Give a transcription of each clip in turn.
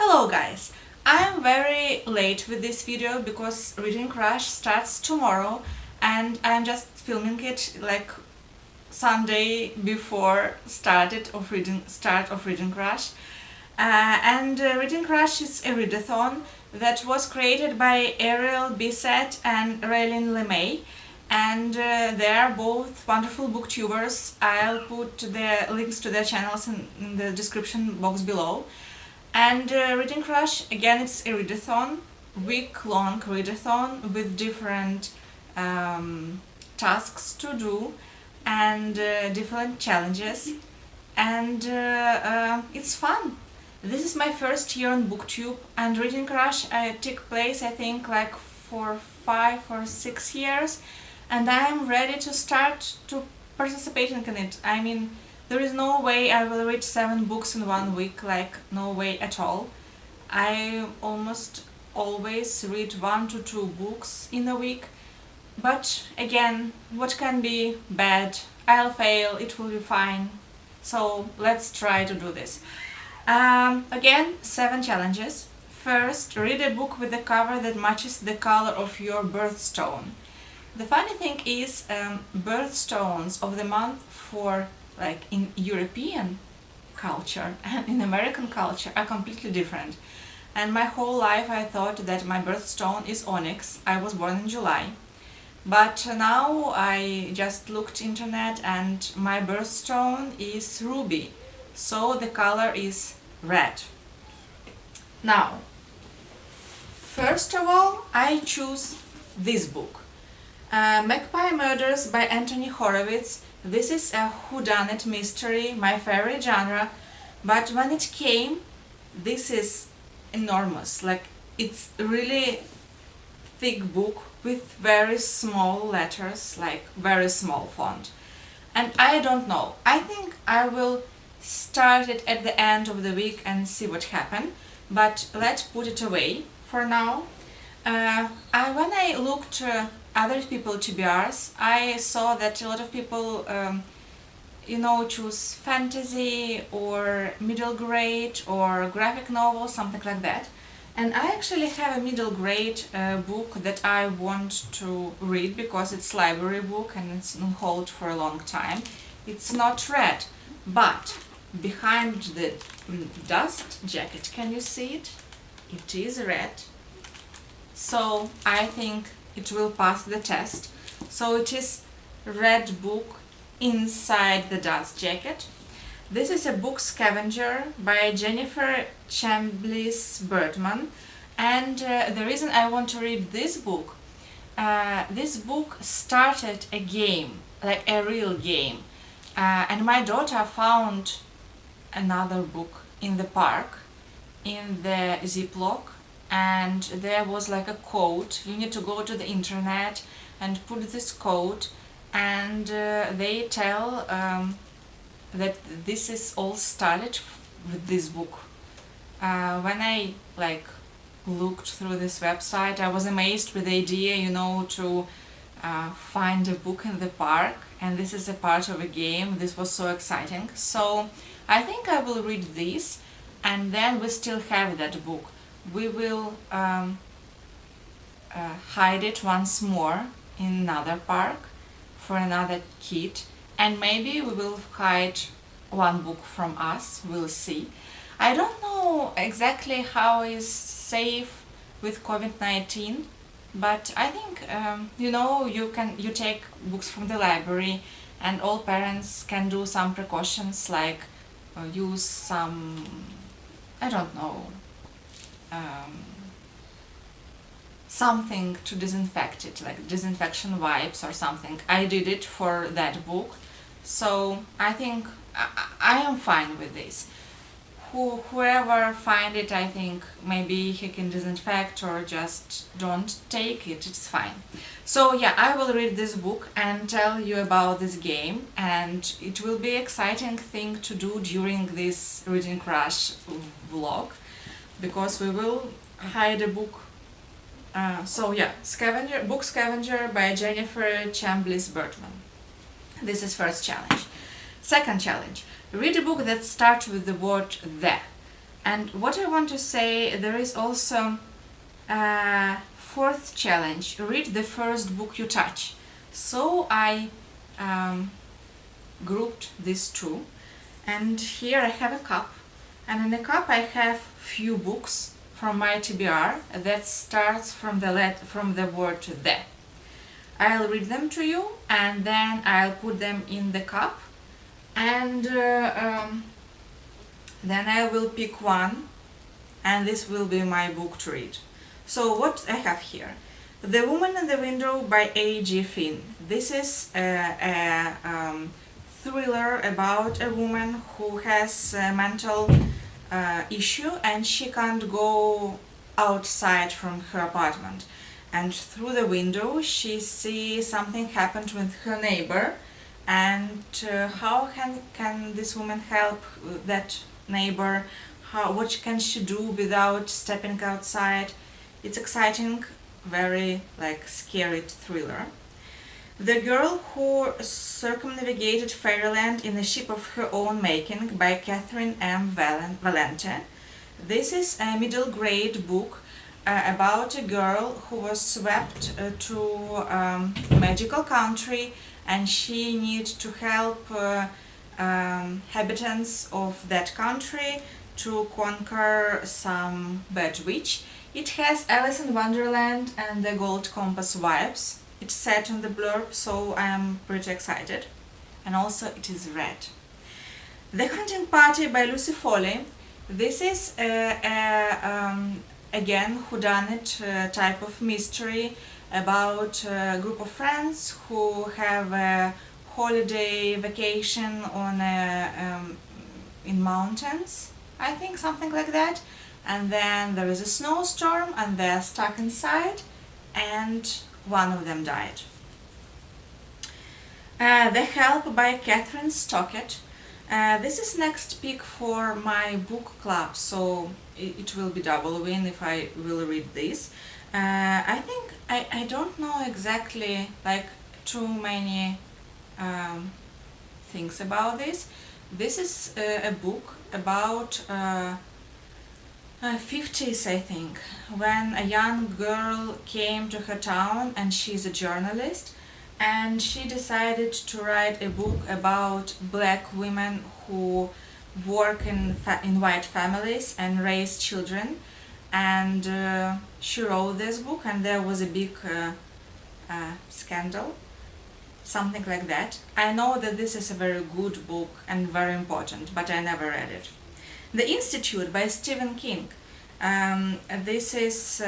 Hello guys! I'm very late with this video because Reading Rush starts tomorrow and I'm just filming it like Sunday before start of Reading Rush. Reading Rush is a readathon that was created by Ariel Bissett and Raylene LeMay, and they are both wonderful booktubers. I'll put the links to their channels in the description box below. And Reading Rush, again, it's a readathon, week-long readathon with different tasks to do and different challenges, and it's fun. This is my first year on BookTube, and Reading Rush took place, I think, like for 5 or 6 years, and I'm ready to start to participating in it. I mean, there is no way I will read 7 books in 1 week, like no way at all. I almost always read 1 to 2 books in a week, but again, what can be bad? I'll fail, it will be fine. So let's try to do this. Again, 7 challenges. First, read a book with a cover that matches the color of your birthstone. The funny thing is, birthstones of the month for like in European culture and in American culture are completely different. And my whole life I thought that my birthstone is onyx. I was born in July. But now I just looked internet and my birthstone is ruby. So the color is red. Now, first of all, I choose this book. Magpie Murders by Anthony Horowitz. This is a whodunit mystery, my favorite genre, but when it came, this is enormous. Like, it's really thick book with very small letters, like very small font. And I don't know, I think I will start it at the end of the week and see what happened, but let's put it away for now. When I looked other people TBRs, I saw that a lot of people choose fantasy or middle grade or graphic novel, something like that. And I actually have a middle grade book that I want to read because it's library book and it's on hold for a long time. It's not red, but behind the dust jacket, can you see it? It is red. So I think it will pass the test. So it is red book inside the dust jacket. This is a book Scavenger by Jennifer Chambliss-Bertman, and the reason I want to read this book started a game, like a real game, and my daughter found another book in the park, in the Ziploc, and there was like a code. You need to go to the internet and put this code, and they tell that this is all started with this book. When I looked through this website, I was amazed with the idea, to find a book in the park, and this is a part of a game. This was so exciting. So I think I will read this, and then we still have that book. We will hide it once more in another park for another kid, and maybe we will hide one book from us. We'll see. I don't know exactly how is safe with COVID-19, but I think you take books from the library, and all parents can do some precautions, like use some, I don't know, something to disinfect it, like disinfection wipes or something. I did it for that book, so I think I am fine with this. Whoever find it, I think maybe he can disinfect or just don't take it, it's fine. So yeah, I will read this book and tell you about this game, and it will be exciting thing to do during this Reading Rush vlog, because we will hide a book. So yeah, book Scavenger by Jennifer Chambliss-Bertman. This is first challenge. Second challenge, read a book that starts with the word "the." And what I want to say, there is also a fourth challenge: read the first book you touch. So I grouped these two, and here I have a cup, and in the cup I have few books from my TBR that starts from the word the. I'll read them to you, and then I'll put them in the cup, and then I will pick one, and this will be my book to read. So what I have here: The Woman in the Window by A.G. Finn. This is a thriller about a woman who has a mental issue, and she can't go outside from her apartment. And through the window she sees something happened with her neighbor, and how can this woman help that neighbor? What can she do without stepping outside? It's exciting, very like scary thriller. The Girl Who Circumnavigated Fairyland in a Ship of Her Own Making by Catherine M. Valente. This is a middle grade book about a girl who was swept to a magical country, and she needs to help inhabitants of that country to conquer some bad witch. It has Alice in Wonderland and the Gold Compass vibes. It's set on the blurb, so I am pretty excited. And also it is red. The Hunting Party by Lucy Foley. This is again whodunit type of mystery about a group of friends who have a holiday vacation on in mountains, I think, something like that. And then there is a snowstorm and they're stuck inside, and one of them died. The Help by Catherine Stockett. This is next pick for my book club, so it will be double win if I will read this. I think I don't know exactly like too many things about this. This is a book about 50s, I think, when a young girl came to her town, and she's a journalist, and she decided to write a book about black women who work in white families and raise children. And she wrote this book, and there was a big scandal, something like that. I know that this is a very good book and very important, but I never read it. The Institute by Stephen King. This is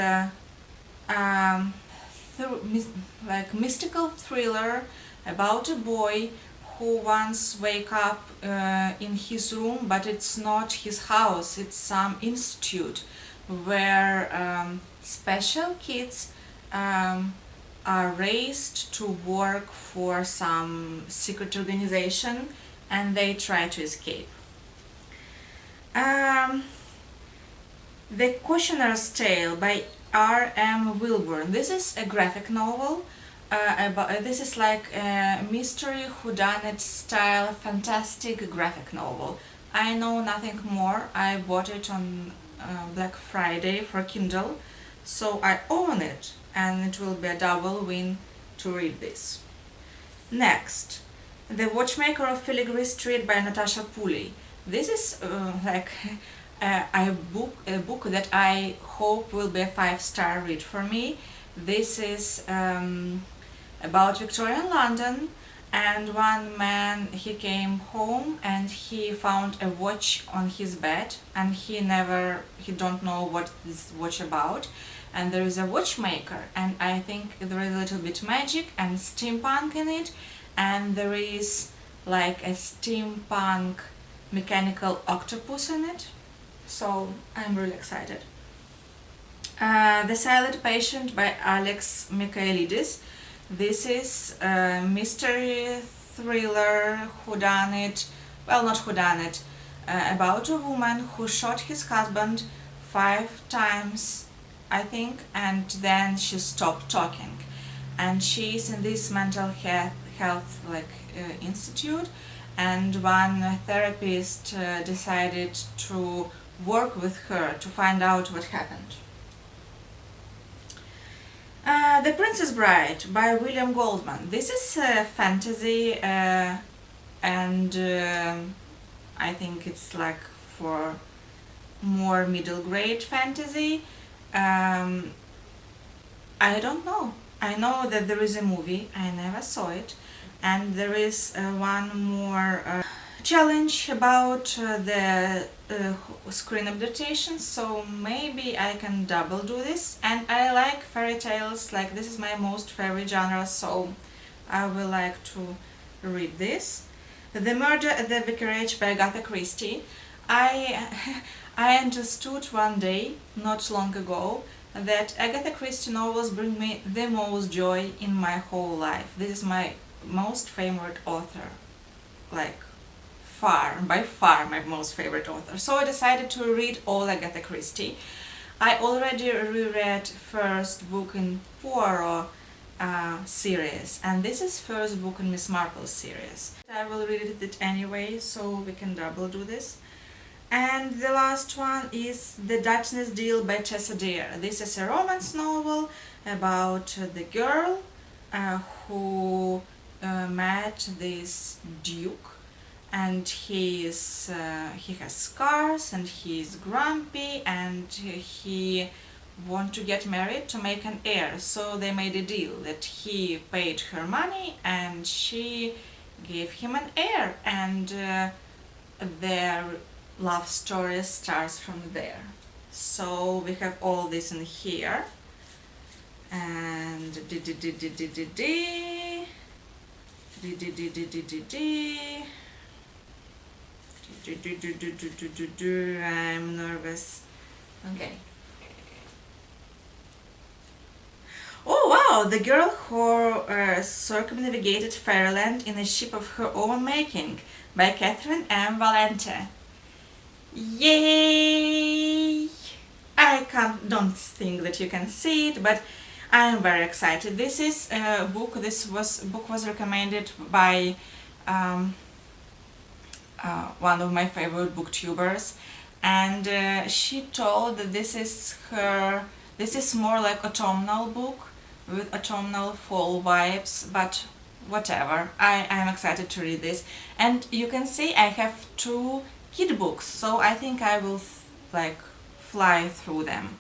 like mystical thriller about a boy who once wake up in his room, but it's not his house, it's some institute where special kids are raised to work for some secret organization, and they try to escape. The Cautioner's Tale by R.M. Wilburn. This is a graphic novel. This is like a mystery whodunit style fantastic graphic novel. I know nothing more. I bought it on Black Friday for Kindle, so I own it, and it will be a double win to read this. Next, The Watchmaker of Filigree Street by Natasha Pulley. This is like a book that I hope will be a 5-star read for me. This is about Victorian London, and one man, he came home and he found a watch on his bed, and he don't know what this watch about. And there is a watchmaker, and I think there is a little bit magic and steampunk in it, and there is like a steampunk mechanical octopus in it. So I'm really excited. The Silent Patient by Alex Michaelidis. This is a mystery thriller whodunit, well, not whodunit, about a woman who shot his husband 5 times, I think, and then she stopped talking. And she's in this mental health institute, and one therapist decided to work with her to find out what happened. The Princess Bride by William Goldman. This is a fantasy, and I think it's like for more middle grade fantasy. Um, I don't know. I know that there is a movie, I never saw it, and there is one more challenge about the screen adaptation, so maybe I can double do this. And I like fairy tales, like this is my most favorite genre, so I will like to read this. The Murder at the Vicarage by Agatha Christie. I I understood one day, not long ago, that Agatha Christie novels bring me the most joy in my whole life. This is my most favorite author, like by far my most favorite author. So I decided to read all Agatha Christie. I already reread first book in Poirot series, and this is first book in Miss Marple series. I will read it anyway, so we can double do this. And the last one is The Duchess Deal by Chesa Dare. This is a romance novel about the girl who met this duke, and he has scars and he is grumpy, and he want to get married to make an heir. So they made a deal that he paid her money and she gave him an heir, and their love story starts from there. So we have all this in here, and I'm nervous. Okay. Oh wow! The girl who circumnavigated Fairyland in a ship of her own making by Catherine M. Valente. Yay! Don't think that you can see it, but I am very excited. This is a book. Book was recommended by one of my favorite booktubers, and she told that this is more like autumnal book with autumnal fall vibes, but whatever. I am excited to read this, and you can see I have two kid books, so I think I will like fly through them.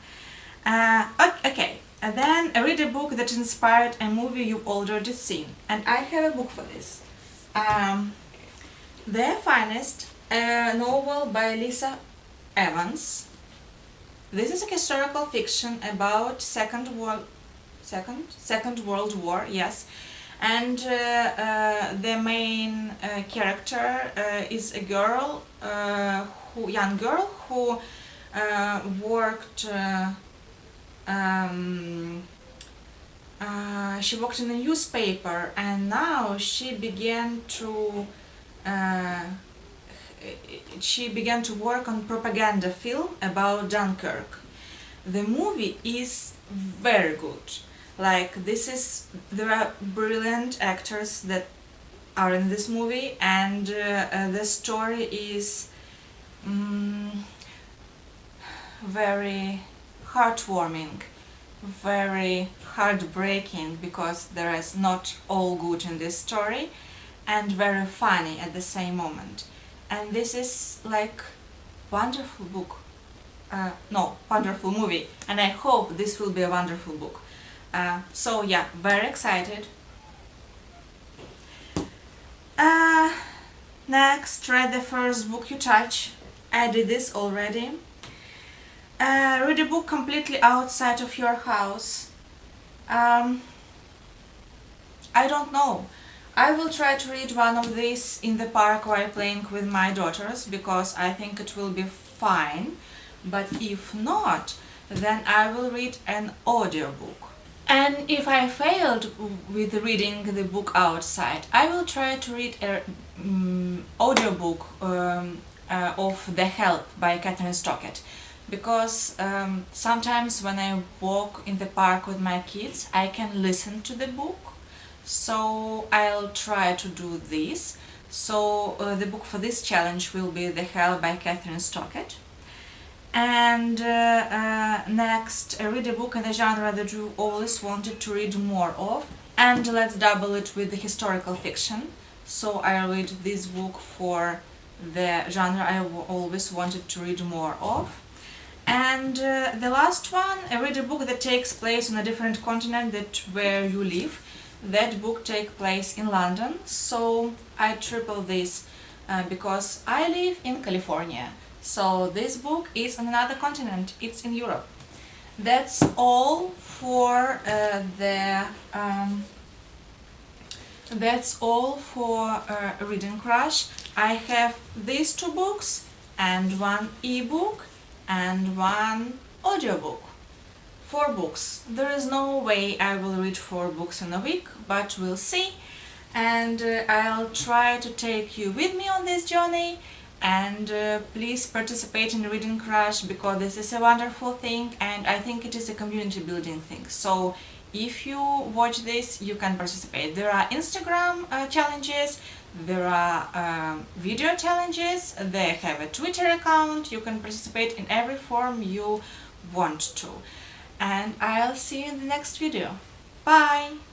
Okay, and then I read a book that inspired a movie you've already seen, and I have a book for this. The Finest, a novel by Lisa Evans. This is a historical fiction about Second World War, yes, and the main character is a young girl who worked. She worked in a newspaper, and now she began to work on propaganda film about Dunkirk. The movie is very good. Like there are brilliant actors that are in this movie, and the story is very heartwarming, very heartbreaking, because there is not all good in this story, and very funny at the same moment. And this is like wonderful book. Wonderful movie, and I hope this will be a wonderful book. So yeah, very excited. Next, read the first book you touch. I did this already. Read a book completely outside of your house. I don't know. I will try to read one of these in the park while playing with my daughters, because I think it will be fine. But if not, then I will read an audiobook. And if I failed with reading the book outside, I will try to read an audiobook of The Help by Catherine Stockett. Because sometimes when I walk in the park with my kids, I can listen to the book. So I'll try to do this. So the book for this challenge will be The Help by Catherine Stockett. And next, read a book in the genre that you always wanted to read more of. And let's double it with the historical fiction. So I read this book for the genre I always wanted to read more of. And the last one, I read a book that takes place on a different continent that where you live. That book takes place in London, so I triple this because I live in California. So this book is on another continent, it's in Europe. That's all for Reading Rush. I have these two books and one ebook and one audiobook. 4 books. There is no way I will read 4 books in a week, but we'll see. And I'll try to take you with me on this journey. And please participate in Reading Rush because this is a wonderful thing and I think it is a community building thing. So if you watch this, you can participate. There are Instagram challenges, there are video challenges, they have a Twitter account. You can participate in every form you want to. And I'll see you in the next video. Bye!